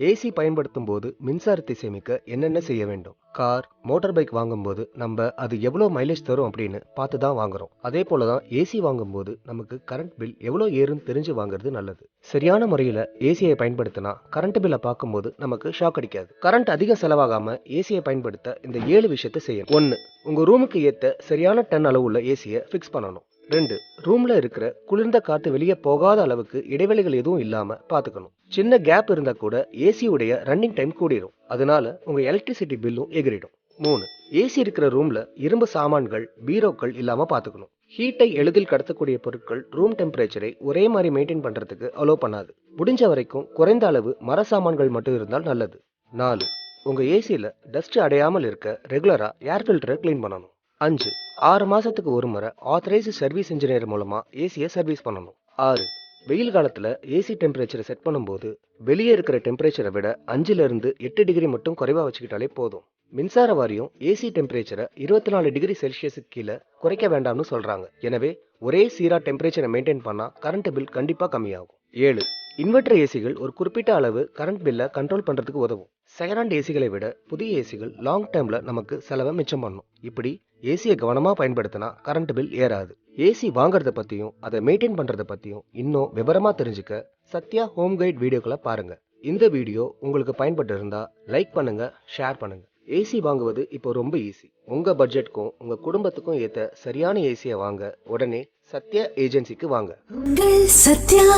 AC பயன்படுத்தும் போது மின்சாரத்தை சேமிக்க என்னென்ன செய்ய வேண்டும்? கார், மோட்டார் பைக் வாங்கும்போது நம்ம அது எவ்வளோ மைலேஜ் தரும் அப்படின்னு பார்த்து தான் வாங்குறோம். அதே போல தான் ஏசி வாங்கும்போது நமக்கு கரண்ட் பில் எவ்வளோ ஏறுன்னு தெரிஞ்சு வாங்குறது நல்லது. சரியான முறையில் ஏசியை பயன்படுத்தினா கரண்ட் பில்லை பார்க்கும்போது நமக்கு ஷாக் அடிக்காது. கரண்ட் அதிகம் செலவாகாம ஏசியை பயன்படுத்த இந்த 7 விஷயத்தை செய்யணும். 1. உங்க ரூமுக்கு ஏற்ற சரியான டன் அளவுள்ள ஏசியை ஃபிக்ஸ் பண்ணணும். 2. ரூம்ல இருக்கிற குளிர்ந்த காத்து வெளியே போகாத அளவுக்கு இடைவெளிகள் எதுவும் இல்லாம பாத்துக்கணும். சின்ன கேப் இருந்தா கூட ஏசி உடைய ரன்னிங் டைம் கூடிரும். அதனால உங்க எலக்ட்ரிசிட்டி பில்லும் எகிரிடும். 3. ஏசி இருக்கிற ரூம்ல இரும்பு சாமான்கள், பீரோக்கள் இல்லாம பாத்துக்கணும். ஹீட்டை எளிதில் கடத்தக்கூடிய பொருட்கள் ரூம் டெம்பரேச்சரை ஒரே மாதிரி மெயின்டைன் பண்றதுக்கு அலோ பண்ணாது. முடிஞ்ச வரைக்கும் குறைந்த அளவு மர சாமான்கள் மட்டும் இருந்தால் நல்லது. 4. உங்க ஏசியில டஸ்ட் அடையாமல் இருக்க ரெகுலரா ஏர் ஃபில்டரை கிளீன் பண்ணணும். 5. 6 மாசத்துக்கு ஒரு முறை ஆத்தரைஸ்டு சர்வீஸ் இன்ஜினியர் மூலமா ஏசியை சர்வீஸ் பண்ணணும். 6. வெயில் காலத்துல ஏசி டெம்பரேச்சரை செட் பண்ணும்போது வெளியே இருக்கிற டெம்பரேச்சரை விட 5ல இருந்து 8 டிகிரி மட்டும் குறைவா வச்சுக்கிட்டாலே போதும். மின்சார வாரியம் ஏசி டெம்பரேச்சரை 24 டிகிரி செல்சியஸுக்கு கீழே குறைக்க வேண்டாம்னு சொல்றாங்க. எனவே ஒரே சீரா டெம்பரேச்சரை மெயின்டைன் பண்ணா கரண்ட் பில் கண்டிப்பா கம்மியாகும். 7. இன்வெர்டர் ஏசிகள் ஒரு குறிப்பிட்ட அளவு கரண்ட் பில்லை கண்ட்ரோல் பண்றதுக்கு உதவும். செகண்ட் ஹேண்ட் ஏசிகளை விட புதிய ஏசிகள் லாங் டேர்ம்ல நமக்கு செலவை மிச்சம் பண்ணும். இப்படி ஏசியை கவனமா பயன்படுத்தினா கரண்ட் பில் ஏறாது. ஏசி வாங்குறத பத்தியும் அதை மெயின்டைன் பண்றத பத்தியும் இன்னும் விவரமா தெரிஞ்சுக்க சத்யா ஹோம் கைட் வீடியோக்களை பாருங்க. இந்த வீடியோ உங்களுக்கு பயன்பட்டு இருந்தா லைக் பண்ணுங்க, ஷேர் பண்ணுங்க. ஏசி வாங்குவது இப்போ ரொம்ப ஈஸி. உங்க பட்ஜெட்க்கும் உங்க குடும்பத்துக்கும் ஏத்த சரியான ஏசியை வாங்க உடனே சத்யா ஏஜென்சிக்கு வாங்க. சத்யா.